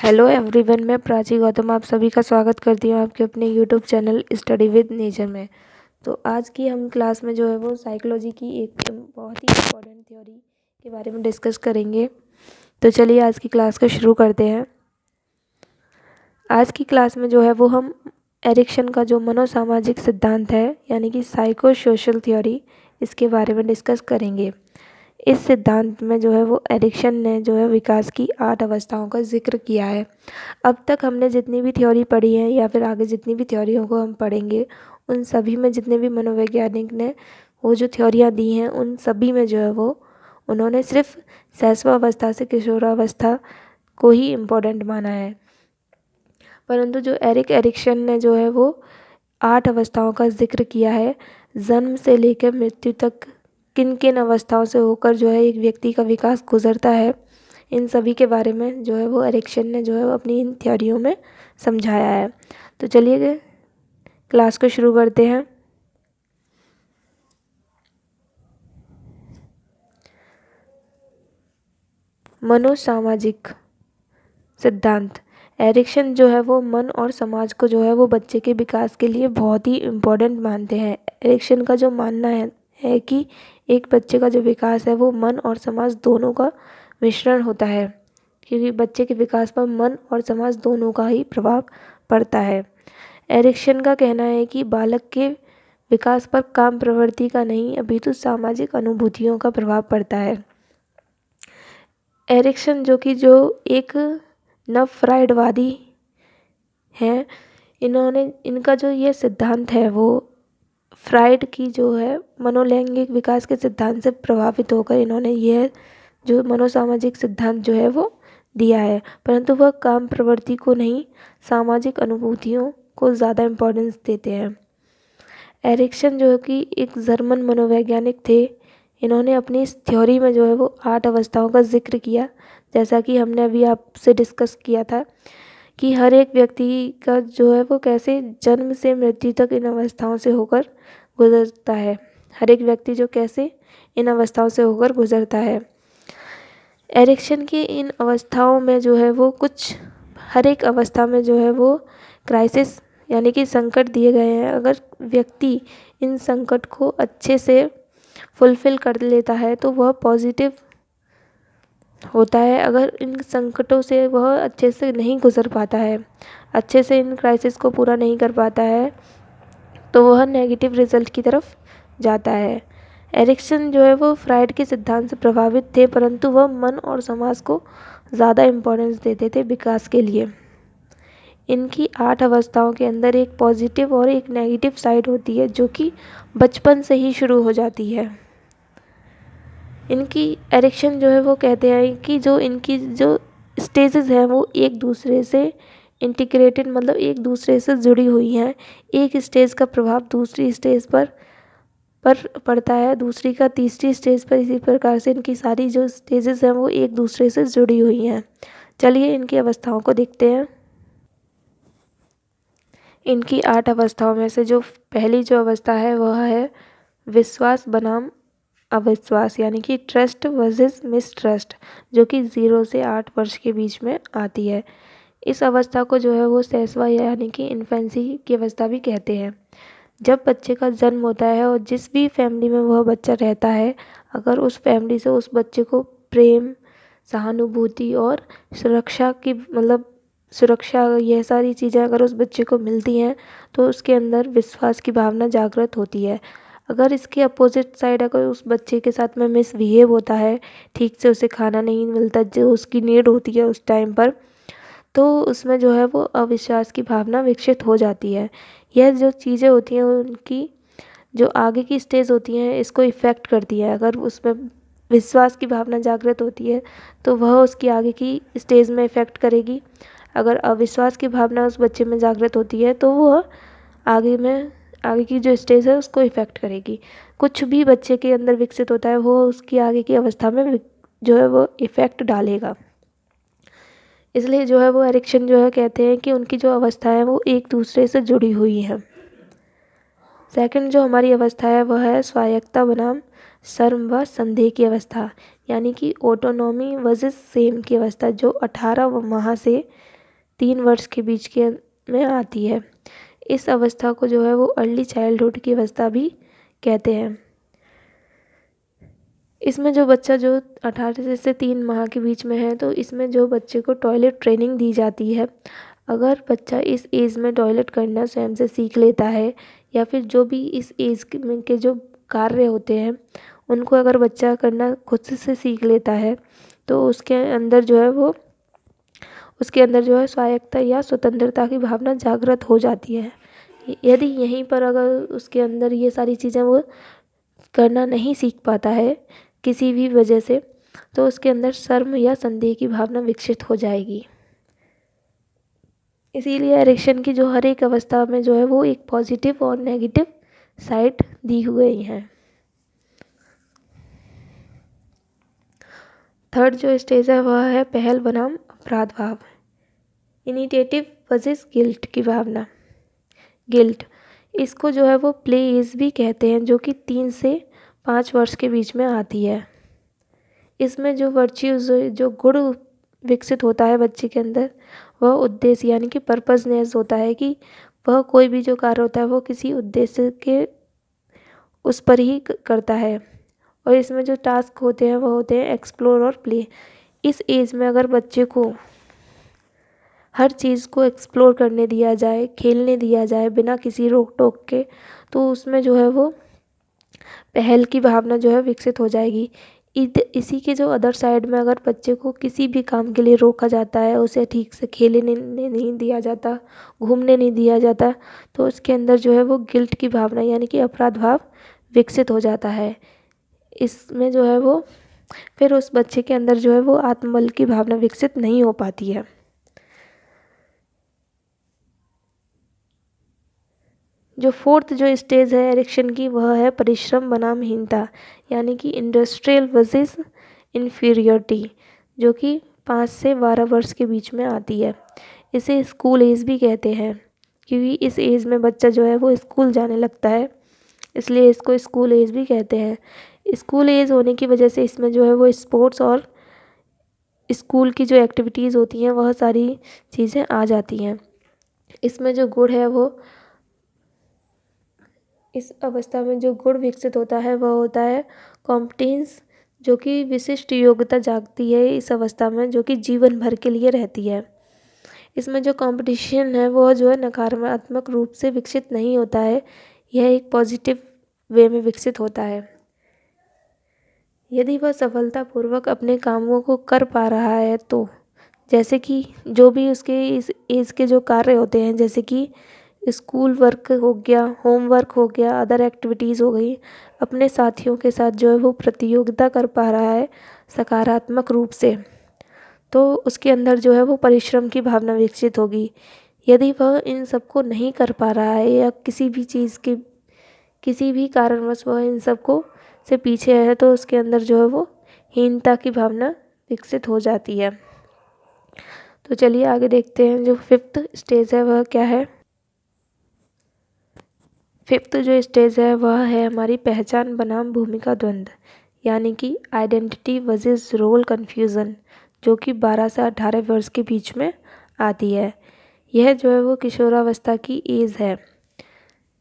Hello everyone, मैं प्राची गौतम आप सभी का स्वागत करती हूँ आपके अपने YouTube channel study with nature में। तो आज की हम क्लास में जो है वो साइकोलॉजी की एक बहुत ही इम्पोर्टेंट थ्योरी के बारे में डिस्कस करेंगे। तो चलिए आज की क्लास को शुरू करते हैं। आज की क्लास में जो है वो हम एरिक्सन का जो मनोसामाजिक सिद्धांत है यानी कि साइको सोशल थ्योरी, इसके बारे में डिस्कस करेंगे। इस सिद्धांत में जो है वो एरिक्सन ने जो है विकास की 8 अवस्थाओं का जिक्र किया है। अब तक हमने जितनी भी थ्योरी पढ़ी है या फिर आगे जितनी भी थ्योरियों को हम पढ़ेंगे, उन सभी में जितने भी मनोवैज्ञानिक ने वो जो थ्योरियाँ दी हैं, उन सभी में जो है वो उन्होंने सिर्फ शैशवावस्था से किशोरावस्था को ही इम्पोर्टेंट माना है। परंतु जो एरिक्सन ने जो है वो 8 अवस्थाओं का जिक्र किया है। जन्म से लेकर मृत्यु तक किन किन अवस्थाओं से होकर जो है एक व्यक्ति का विकास गुजरता है, इन सभी के बारे में जो है वो एरिक्सन ने जो है वो अपनी इन थ्योरियों में समझाया है। तो चलिए क्लास को शुरू करते हैं। मनोसामाजिक सिद्धांत। एरिक्सन जो है वो मन और समाज को जो है वो बच्चे के विकास के लिए बहुत ही इम्पोर्टेंट मानते हैं। एरिक्सन का जो मानना है कि एक बच्चे का जो विकास है वो मन और समाज दोनों का मिश्रण होता है, क्योंकि बच्चे के विकास पर मन और समाज दोनों का ही प्रभाव पड़ता है। एरिक्सन का कहना है कि बालक के विकास पर काम प्रवृत्ति का नहीं अपितु सामाजिक अनुभूतियों का प्रभाव पड़ता है। एरिक्सन जो एक नव फ्राइडवादी हैं, इनका जो ये सिद्धांत है वो फ्राइड की जो है मनोलैंगिक विकास के सिद्धांत से प्रभावित होकर इन्होंने यह जो मनोसामाजिक सिद्धांत जो है वो दिया है, परंतु वह काम प्रवृत्ति को नहीं सामाजिक अनुभूतियों को ज़्यादा इम्पोर्टेंस देते हैं। एरिक्सन जो कि एक जर्मन मनोवैज्ञानिक थे, इन्होंने अपनी इस थ्योरी में जो है वो 8 अवस्थाओं का जिक्र किया। जैसा कि हमने अभी आपसे डिस्कस किया था कि हर एक व्यक्ति का जो है वो कैसे जन्म से मृत्यु तक इन अवस्थाओं से होकर गुजरता है। हर एक व्यक्ति जो कैसे इन अवस्थाओं से होकर गुजरता है। एरिक्सन की इन अवस्थाओं में जो है वो हर एक अवस्था में जो है वो क्राइसिस यानी कि संकट दिए गए हैं। अगर व्यक्ति इन संकट को अच्छे से फुलफ़िल कर लेता है तो वह पॉजिटिव होता है। अगर इन संकटों से वह अच्छे से नहीं गुजर पाता है, अच्छे से इन क्राइसिस को पूरा नहीं कर पाता है, तो वह नेगेटिव रिजल्ट की तरफ जाता है। एरिक्सन जो है वो फ्राइड के सिद्धांत से प्रभावित थे, परंतु वह मन और समाज को ज़्यादा इम्पोर्टेंस देते थे विकास के लिए। इनकी 8 अवस्थाओं के अंदर एक पॉजिटिव और एक नेगेटिव साइड होती है जो कि बचपन से ही शुरू हो जाती है। इनकी एरिक्सन जो है वो कहते हैं कि जो इनकी जो स्टेजेस हैं वो एक दूसरे से इंटीग्रेटेड, मतलब एक दूसरे से जुड़ी हुई हैं। एक स्टेज का प्रभाव दूसरी स्टेज पर पड़ता है, दूसरी का तीसरी स्टेज पर। इसी प्रकार से इनकी सारी जो स्टेजेस हैं वो एक दूसरे से जुड़ी हुई हैं। चलिए इनकी अवस्थाओं को देखते हैं। इनकी 8 अवस्थाओं में से जो पहली जो अवस्था है वह है विश्वास बनाम अविश्वास, यानी कि ट्रस्ट वर्सेस मिसट्रस्ट, जो कि 0 से 8 वर्ष के बीच में आती है। इस अवस्था को जो है वो शैशव यानी कि इन्फेंसी की अवस्था भी कहते हैं। जब बच्चे का जन्म होता है और जिस भी फैमिली में वह बच्चा रहता है, अगर उस फैमिली से उस बच्चे को प्रेम, सहानुभूति और सुरक्षा की सुरक्षा, यह सारी चीज़ें अगर उस बच्चे को मिलती हैं तो उसके अंदर विश्वास की भावना जागृत होती है। अगर इसके अपोजिट साइड अगर उस बच्चे के साथ में मिसबिहेव होता है, ठीक से उसे खाना नहीं मिलता जो उसकी नीड होती है उस टाइम पर, तो उसमें जो है वो अविश्वास की भावना विकसित हो जाती है। यह जो चीज़ें होती हैं उनकी जो आगे की स्टेज होती हैं इसको इफ़ेक्ट करती है। अगर उसमें विश्वास की भावना जागृत होती है तो वह उसकी आगे की स्टेज में इफ़ेक्ट करेगी। अगर अविश्वास की भावना उस बच्चे में जागृत होती है तो वह आगे की जो स्टेज है उसको इफ़ेक्ट करेगी। कुछ भी बच्चे के अंदर विकसित होता है वो उसकी आगे की अवस्था में जो है वो इफ़ेक्ट डालेगा। इसलिए जो है वो एरिक्सन जो है कहते हैं कि उनकी जो अवस्था है वो एक दूसरे से जुड़ी हुई है। सेकंड जो हमारी अवस्था है वह है स्वायत्तता बनाम शर्म व संदेह की अवस्था, यानी कि ऑटोनॉमी वर्सेस सेम की अवस्था, जो 18 माह से 3 वर्ष के बीच के में आती है। इस अवस्था को जो है वो अर्ली चाइल्डहुड की अवस्था भी कहते हैं। इसमें जो बच्चा जो 18 से 3 माह के बीच में है, तो इसमें जो बच्चे को टॉयलेट ट्रेनिंग दी जाती है। अगर बच्चा इस एज में टॉयलेट करना स्वयं से सीख लेता है, या फिर जो भी इस एज के जो कार्य होते हैं उनको अगर बच्चा करना खुद से सीख लेता है, तो उसके अंदर जो है स्वायत्तता या स्वतंत्रता की भावना जागृत हो जाती है। यदि यहीं पर अगर उसके अंदर ये सारी चीज़ें वो करना नहीं सीख पाता है किसी भी वजह से, तो उसके अंदर शर्म या संदेह की भावना विकसित हो जाएगी। इसीलिए एरिक्शन की जो हर एक अवस्था में जो है वो एक पॉजिटिव और नेगेटिव साइड दी हुई हैं। थर्ड जो स्टेज है वह है पहल बनाम अपराध भाव, इनिटेटिव वर्सेस गिल्ट की भावना। गिल्ट, इसको जो है वो प्ले एज भी कहते हैं, जो कि 3 से 5 वर्ष के बीच में आती है। इसमें जो वर्च्यूज जो गुण विकसित होता है बच्चे के अंदर, वह उद्देश्य यानी कि पर्पजनेस होता है, कि वह कोई भी जो कार्य होता है वो किसी उद्देश्य के उस पर ही करता है। और इसमें जो टास्क होते हैं वह होते हैं एक्सप्लोर और प्ले। इस एज में अगर बच्चे को हर चीज़ को एक्सप्लोर करने दिया जाए, खेलने दिया जाए बिना किसी रोक टोक के, तो उसमें जो है वो पहल की भावना जो है विकसित हो जाएगी। इसी के जो अदर साइड में अगर बच्चे को किसी भी काम के लिए रोका जाता है, उसे ठीक से खेलने नहीं दिया जाता, घूमने नहीं दिया जाता, तो उसके अंदर जो है वो गिल्ट की भावना यानी कि अपराध भाव विकसित हो जाता है। इसमें जो है वो फिर उस बच्चे के अंदर जो है वो आत्मबल की भावना विकसित नहीं हो पाती है। जो फोर्थ जो स्टेज है एरिक्शन की, वह है परिश्रम बनाम हीनता, यानी कि इंडस्ट्रियल वर्सेस इन्फीरियरिटी, जो कि 5 से 12 वर्ष के बीच में आती है। इसे स्कूल एज भी कहते हैं, क्योंकि इस एज में बच्चा जो है वो स्कूल जाने लगता है, इसलिए इसको स्कूल एज भी कहते हैं। स्कूल एज होने की वजह से इसमें जो है वो स्पोर्ट्स और स्कूल की जो एक्टिविटीज़ होती हैं वह सारी चीज़ें आ जाती हैं। इसमें जो गुण है वो इस अवस्था में जो गुण विकसित होता है वह होता है कॉम्पिटेंस, जो कि विशिष्ट योग्यता जागती है इस अवस्था में, जो कि जीवन भर के लिए रहती है। इसमें जो कंपटीशन है वह जो है नकारात्मक रूप से विकसित नहीं होता है, यह एक पॉजिटिव वे में विकसित होता है। यदि वह सफलतापूर्वक अपने कामों को कर पा रहा है, तो जैसे कि जो भी उसके इस एज के जो कार्य होते हैं, जैसे कि स्कूल वर्क हो गया, होमवर्क हो गया, अदर एक्टिविटीज़ हो गई, अपने साथियों के साथ जो है वो प्रतियोगिता कर पा रहा है सकारात्मक रूप से, तो उसके अंदर जो है वो परिश्रम की भावना विकसित होगी। यदि वह इन सब को नहीं कर पा रहा है या किसी भी कारणवश वह इन सब को से पीछे है, तो उसके अंदर जो है वो हीनता की भावना विकसित हो जाती है। तो चलिए आगे देखते हैं जो फिफ्थ स्टेज है वह क्या है। फिफ्थ जो स्टेज है वह है हमारी पहचान बनाम भूमिका द्वंद्व, यानी कि आइडेंटिटी वर्सेस रोल कन्फ्यूज़न, जो कि 12 से 18 वर्ष के बीच में आती है। यह जो है वो किशोरावस्था की एज है,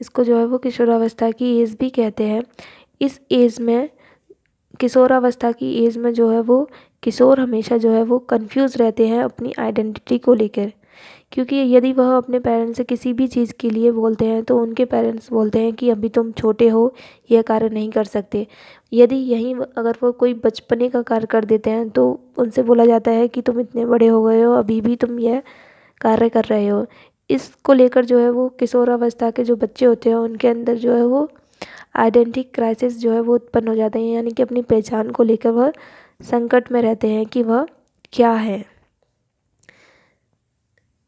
इसको जो है वो किशोरावस्था की एज भी कहते हैं। इस एज में किशोरावस्था की एज में जो है वो किशोर हमेशा जो है वो कंफ्यूज रहते हैं अपनी आइडेंटिटी को लेकर, क्योंकि यदि वह अपने पेरेंट्स से किसी भी चीज़ के लिए बोलते हैं तो उनके पेरेंट्स बोलते हैं कि अभी तुम छोटे हो, यह कार्य नहीं कर सकते। यदि यहीं अगर वो कोई बचपने का कार्य कर देते हैं तो उनसे बोला जाता है कि तुम इतने बड़े हो गए हो, अभी भी तुम यह कार्य कर रहे हो। इसको लेकर जो है वो किशोरावस्था के जो बच्चे होते हैं उनके अंदर जो है वो आइडेंटिटी क्राइसिस जो है वो उत्पन्न हो जाते हैं, यानी कि अपनी पहचान को लेकर वह संकट में रहते हैं कि वह क्या है।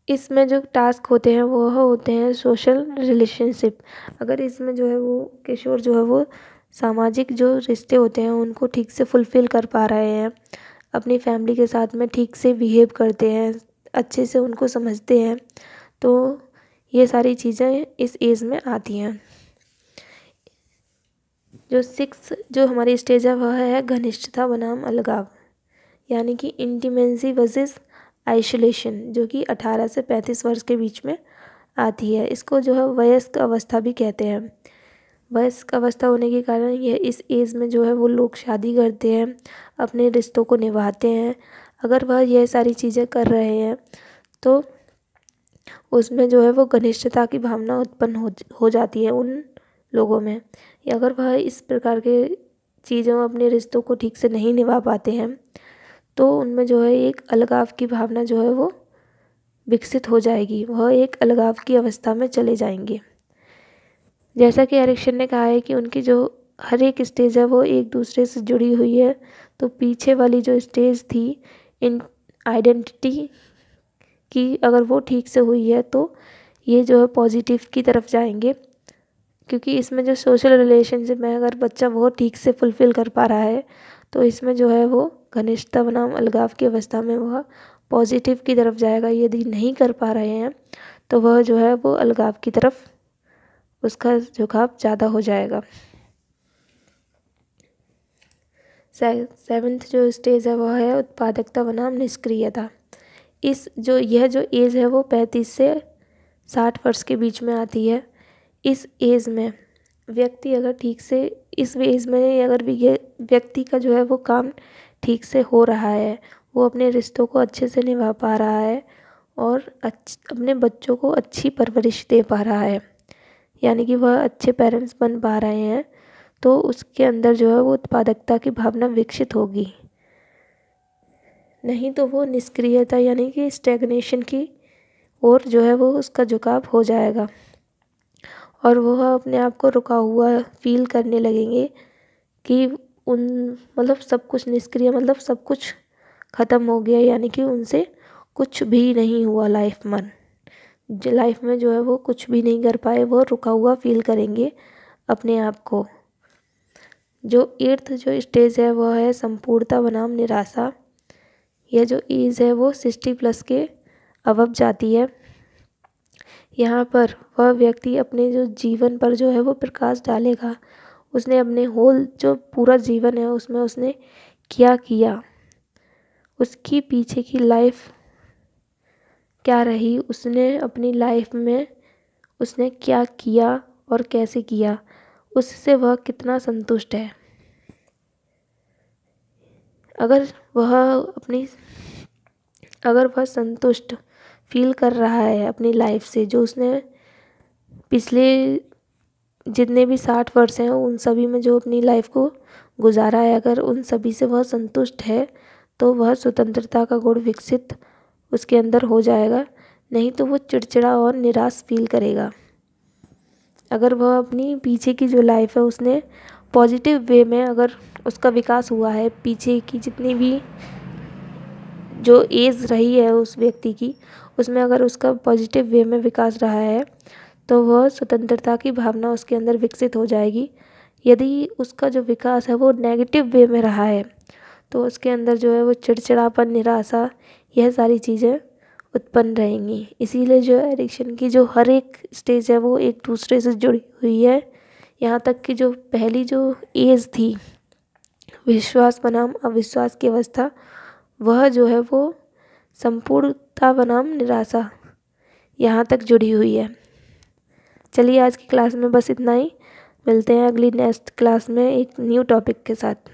इसमें जो टास्क होते हैं वो होते हैं सोशल रिलेशनशिप। अगर इसमें जो है वो किशोर जो है वो सामाजिक जो रिश्ते होते हैं उनको ठीक से फुलफ़िल कर पा रहे हैं, अपनी फैमिली के साथ में ठीक से बिहेव करते हैं, अच्छे से उनको समझते हैं, तो ये सारी चीज़ें इस एज में आती हैं। जो सिक्स जो हमारी स्टेज है वह है घनिष्ठता बनाम अलगाव, यानी कि इंटीमेंसी वर्सेस आइसोलेशन, जो कि 18 से 35 वर्ष के बीच में आती है। इसको जो है वयस्क अवस्था भी कहते हैं। वयस्क अवस्था होने के कारण यह इस एज में जो है वो लोग शादी करते हैं, अपने रिश्तों को निभाते हैं। अगर वह यह सारी चीज़ें कर रहे हैं तो उसमें जो है वो घनिष्ठता की भावना उत्पन्न हो जाती है उन लोगों में। या अगर वह इस प्रकार के चीज़ों अपने रिश्तों को ठीक से नहीं निभा पाते हैं तो उनमें जो है एक अलगाव की भावना जो है वो विकसित हो जाएगी, वह एक अलगाव की अवस्था में चले जाएंगे। जैसा कि एरिक्सन ने कहा है कि उनकी जो हर एक स्टेज है वो एक दूसरे से जुड़ी हुई है। तो पीछे वाली जो स्टेज थी इन आइडेंटिटी की, अगर वो ठीक से हुई है तो ये जो है पॉजिटिव की तरफ जाएंगे, क्योंकि इसमें जो सोशल रिलेशनशिप में अगर बच्चा वो ठीक से फुलफ़िल कर पा रहा है तो इसमें जो है वो घनिष्ठता बनाम अलगाव की अवस्था में वह पॉजिटिव की तरफ जाएगा। यदि नहीं कर पा रहे हैं तो वह जो है वो अलगाव की तरफ उसका झुकाव ज़्यादा हो जाएगा। सेवन्थ जो स्टेज है वह है उत्पादकता बनाम निष्क्रियता। यह जो एज है वो 35 से 60 वर्ष के बीच में आती है। इस एज में व्यक्ति अगर ठीक से इस एज में अगर भी ये व्यक्ति का जो है वो काम ठीक से हो रहा है, वो अपने रिश्तों को अच्छे से निभा पा रहा है और अपने बच्चों को अच्छी परवरिश दे पा रहा है, यानी कि वह अच्छे पेरेंट्स बन पा रहे हैं, तो उसके अंदर जो है वो उत्पादकता की भावना विकसित होगी। नहीं तो वो निष्क्रियता यानी कि स्टैग्नेशन की ओर जो है वो उसका झुकाव हो जाएगा और वह अपने आप को रुका हुआ फील करने लगेंगे कि मतलब सब कुछ निष्क्रिय, मतलब सब कुछ ख़त्म हो गया, यानी कि उनसे कुछ भी नहीं हुआ लाइफ में जो है वो कुछ भी नहीं कर पाए, वो रुका हुआ फील करेंगे अपने आप को। जो 8th जो स्टेज है वह है संपूर्णता बनाम निराशा। यह जो एज है वो 60+ के अबव जाती है। यहाँ पर वह व्यक्ति अपने जो जीवन पर जो है वो प्रकाश डालेगा। उसने अपने होल जो पूरा जीवन है उसमें उसने क्या किया, उसकी पीछे की लाइफ क्या रही, उसने अपनी लाइफ में उसने क्या किया और कैसे किया, उससे वह कितना संतुष्ट है। अगर वह संतुष्ट फील कर रहा है अपनी लाइफ से, जो उसने पिछले जितने भी 60 वर्ष हैं उन सभी में जो अपनी लाइफ को गुजारा है, अगर उन सभी से वह संतुष्ट है तो वह स्वतंत्रता का गुण विकसित उसके अंदर हो जाएगा। नहीं तो वो चिड़चिड़ा और निराश फील करेगा। अगर वह अपनी पीछे की जो लाइफ है उसने पॉजिटिव वे में अगर उसका विकास हुआ है, पीछे की जितनी भी जो एज रही है उस व्यक्ति की, उसमें अगर उसका पॉजिटिव वे में विकास रहा है तो वह स्वतंत्रता की भावना उसके अंदर विकसित हो जाएगी। यदि उसका जो विकास है वो नेगेटिव वे में रहा है तो उसके अंदर जो है वो चिड़चिड़ापन, निराशा, यह सारी चीज़ें उत्पन्न रहेंगी। इसीलिए जो एडिक्शन की जो हर एक स्टेज है वो एक दूसरे से जुड़ी हुई है। यहाँ तक कि जो पहली जो एज थी विश्वास बनाम अविश्वास की अवस्था, वह जो है वो संपूर्णता बनाम निराशा यहाँ तक जुड़ी हुई है। चलिए आज की क्लास में बस इतना ही। मिलते हैं अगली नेक्स्ट क्लास में एक न्यू टॉपिक के साथ।